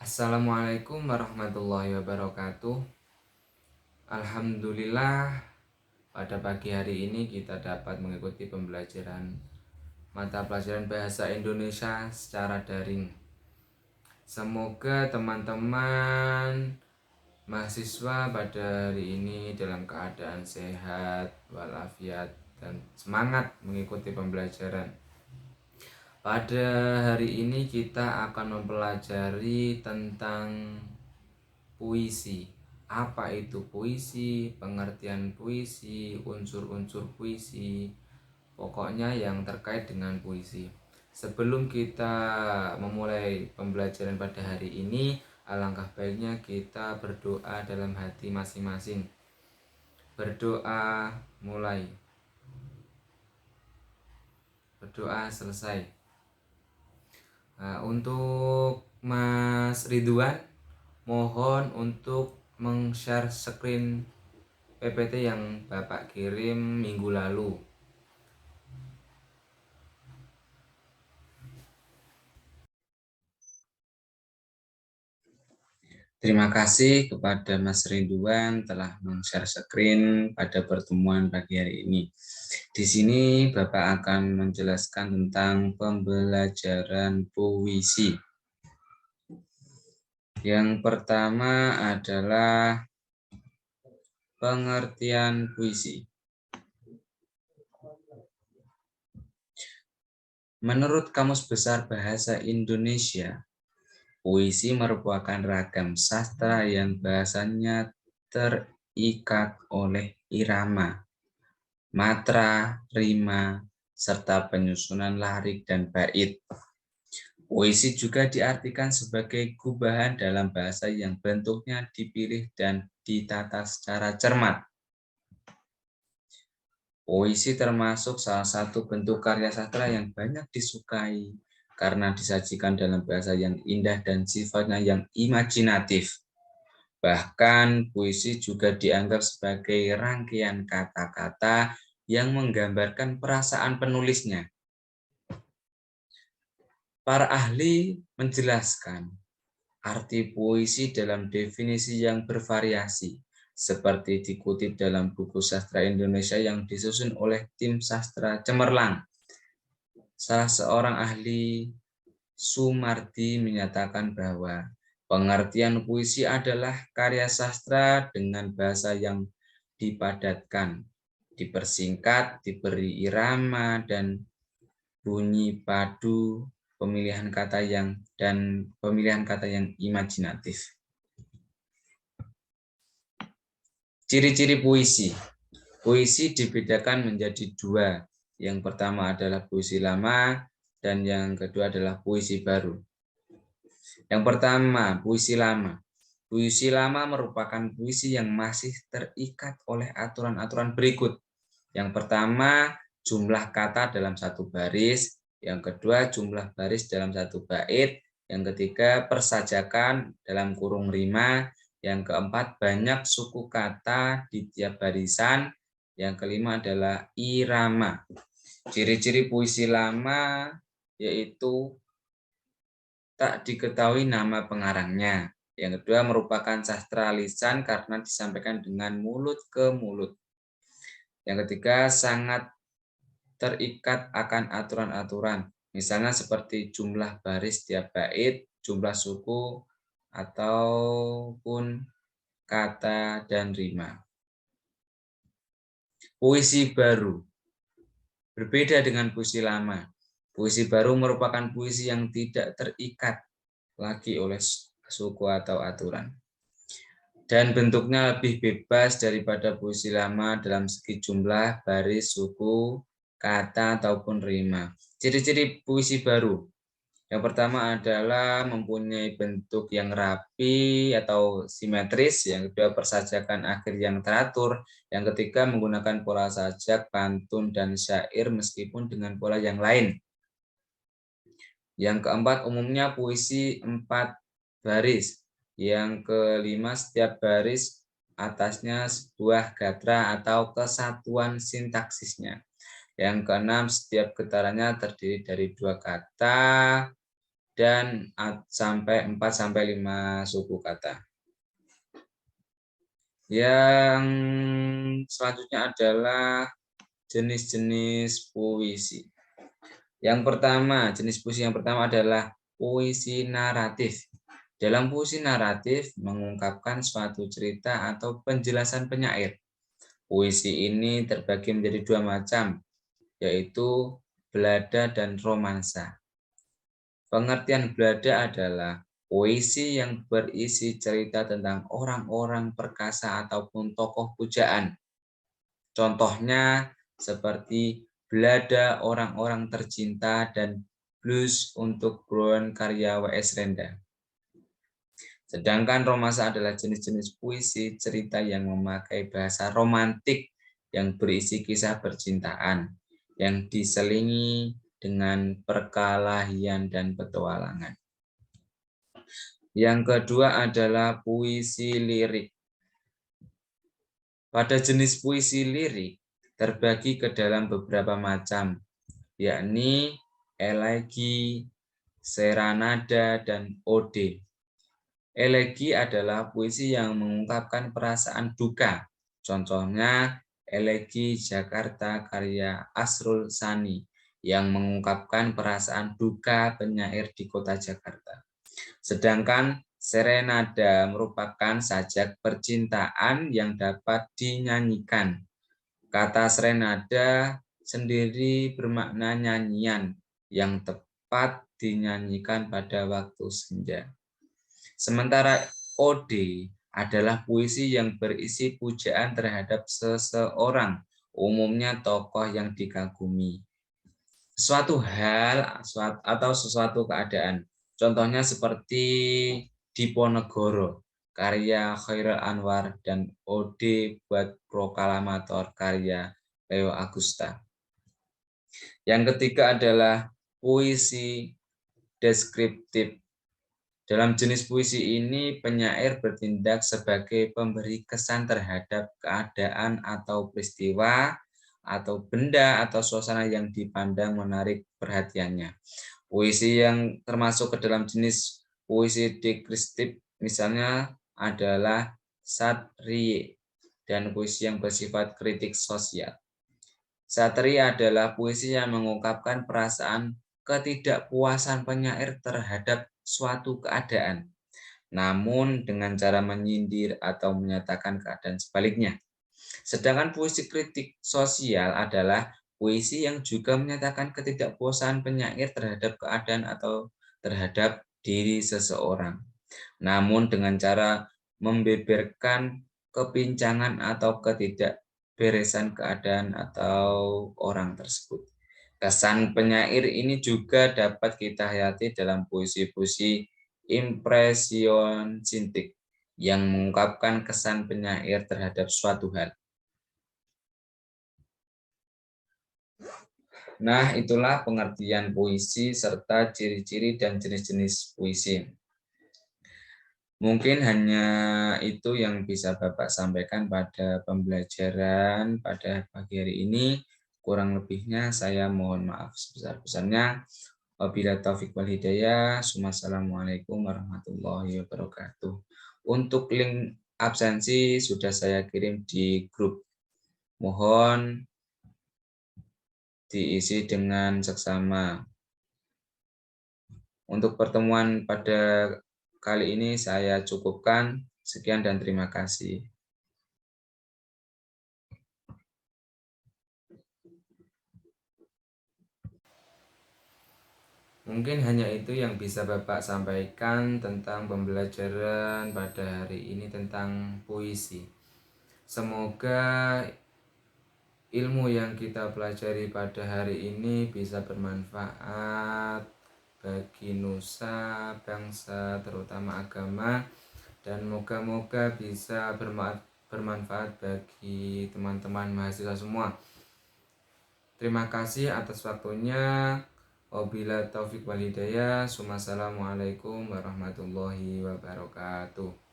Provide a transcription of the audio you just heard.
Assalamualaikum warahmatullahi wabarakatuh. Alhamdulillah, pada pagi hari ini kita dapat mengikuti pembelajaran mata pelajaran bahasa Indonesia secara daring. Semoga teman-teman mahasiswa pada hari ini dalam keadaan sehat walafiat dan semangat mengikuti pembelajaran. Pada hari ini kita akan mempelajari tentang puisi. Apa itu puisi, pengertian puisi, unsur-unsur puisi, pokoknya yang terkait dengan puisi. Sebelum kita memulai pembelajaran pada hari ini, alangkah baiknya kita berdoa dalam hati masing-masing. Berdoa mulai, berdoa selesai. Nah, untuk Mas Ridwan, mohon untuk meng-share screen PPT yang Bapak kirim minggu lalu. Terima kasih kepada Mas Ridwan telah men-share screen pada pertemuan pagi hari ini. Di sini Bapak akan menjelaskan tentang pembelajaran puisi. Yang pertama adalah pengertian puisi. Menurut Kamus Besar Bahasa Indonesia, puisi merupakan ragam sastra yang bahasanya terikat oleh irama, matra, rima, serta penyusunan larik dan bait. Puisi juga diartikan sebagai gubahan dalam bahasa yang bentuknya dipilih dan ditata secara cermat. Puisi termasuk salah satu bentuk karya sastra yang banyak disukai karena disajikan dalam bahasa yang indah dan sifatnya yang imajinatif. Bahkan puisi juga dianggap sebagai rangkaian kata-kata yang menggambarkan perasaan penulisnya. Para ahli menjelaskan arti puisi dalam definisi yang bervariasi, seperti dikutip dalam buku Sastra Indonesia yang disusun oleh tim sastra Cemerlang. Salah seorang ahli, Sumardi, menyatakan bahwa pengertian puisi adalah karya sastra dengan bahasa yang dipadatkan, dipersingkat, diberi irama dan bunyi padu, pemilihan kata yang imajinatif. Ciri-ciri puisi. Puisi dibedakan menjadi dua. Yang pertama adalah puisi lama dan yang kedua adalah puisi baru. Yang pertama, puisi lama. Puisi lama merupakan puisi yang masih terikat oleh aturan-aturan berikut. Yang pertama, jumlah kata dalam satu baris. Yang kedua, jumlah baris dalam satu bait. Yang ketiga, persajakan dalam kurung rima. Yang keempat, banyak suku kata di tiap barisan. Yang kelima adalah irama. Ciri-ciri puisi lama yaitu tak diketahui nama pengarangnya. Yang kedua, merupakan sastra lisan karena disampaikan dengan mulut ke mulut. Yang ketiga, sangat terikat akan aturan-aturan, misalnya seperti jumlah baris tiap bait, jumlah suku, ataupun kata dan rima. Puisi baru berbeda dengan puisi lama. Puisi baru merupakan puisi yang tidak terikat lagi oleh suku atau aturan. Dan bentuknya lebih bebas daripada puisi lama dalam segi jumlah, baris, suku, kata, ataupun rima. Ciri-ciri puisi baru. Yang pertama adalah mempunyai bentuk yang rapi atau simetris. Yang kedua, persajakan akhir yang teratur. Yang ketiga, menggunakan pola sajak, pantun, dan syair meskipun dengan pola yang lain. Yang keempat, umumnya puisi 4 baris. Yang kelima, setiap baris atasnya sebuah gatra atau kesatuan sintaksisnya. Yang keenam, setiap getarannya terdiri dari 2 kata. dan sampai 4 sampai 5 suku kata. Yang selanjutnya adalah jenis-jenis puisi. Yang pertama, jenis puisi yang pertama adalah puisi naratif. Dalam puisi naratif mengungkapkan suatu cerita atau penjelasan penyair. Puisi ini terbagi menjadi dua macam, yaitu balada dan romansa. Pengertian balada adalah puisi yang berisi cerita tentang orang-orang perkasa ataupun tokoh pujaan. Contohnya seperti Balada Orang-orang Tercinta dan Blues untuk Brown karya W.S. Renda. Sedangkan romansa adalah jenis-jenis puisi cerita yang memakai bahasa romantik yang berisi kisah percintaan yang diselingi dengan perkelahian dan petualangan. Yang kedua adalah puisi lirik. Pada jenis puisi lirik terbagi ke dalam beberapa macam, yakni elegi, seranada, dan ode. Elegi adalah puisi yang mengungkapkan perasaan duka. Contohnya elegi Jakarta karya Asrul Sani yang mengungkapkan perasaan duka penyair di kota Jakarta. Sedangkan serenada merupakan sajak percintaan yang dapat dinyanyikan. Kata serenada sendiri bermakna nyanyian yang tepat dinyanyikan pada waktu senja. Sementara ode adalah puisi yang berisi pujaan terhadap seseorang, umumnya tokoh yang dikagumi. Suatu hal atau sesuatu keadaan. Contohnya seperti Diponegoro, karya Chairil Anwar, dan Ode buat Proklamator, karya Leo Agusta. Yang ketiga adalah puisi deskriptif. Dalam jenis puisi ini, penyair bertindak sebagai pemberi kesan terhadap keadaan atau peristiwa, atau benda atau suasana yang dipandang menarik perhatiannya. Puisi yang termasuk ke dalam jenis puisi deskriptif misalnya adalah satire dan puisi yang bersifat kritik sosial. Satire adalah puisi yang mengungkapkan perasaan ketidakpuasan penyair terhadap suatu keadaan, namun dengan cara menyindir atau menyatakan keadaan sebaliknya. Sedangkan puisi kritik sosial adalah puisi yang juga menyatakan ketidakpuasan penyair terhadap keadaan atau terhadap diri seseorang, namun dengan cara membeberkan kepincangan atau ketidakberesan keadaan atau orang tersebut. Kesan penyair ini juga dapat kita hayati dalam puisi-puisi impresionistik yang mengungkapkan kesan penyair terhadap suatu hal. Nah, itulah pengertian puisi serta ciri-ciri dan jenis-jenis puisi. Mungkin hanya itu yang bisa Bapak sampaikan pada pembelajaran pada pagi hari ini. Kurang lebihnya saya mohon maaf sebesar-besarnya. Wabillahi taufiq wal hidayah. Wassalamualaikum warahmatullahi wabarakatuh. Untuk link absensi sudah saya kirim di grup. Mohon diisi dengan seksama. Untuk pertemuan pada kali ini saya cukupkan. Sekian dan terima kasih. Mungkin hanya itu yang bisa Bapak sampaikan tentang pembelajaran pada hari ini tentang puisi. Semoga ilmu yang kita pelajari pada hari ini bisa bermanfaat bagi nusa, bangsa, terutama agama, dan moga-moga bisa bermanfaat bagi teman-teman mahasiswa semua. Terima kasih atas waktunya. Wabillahi taufiq wal hidayah. Wassalamualaikum warahmatullahi wabarakatuh.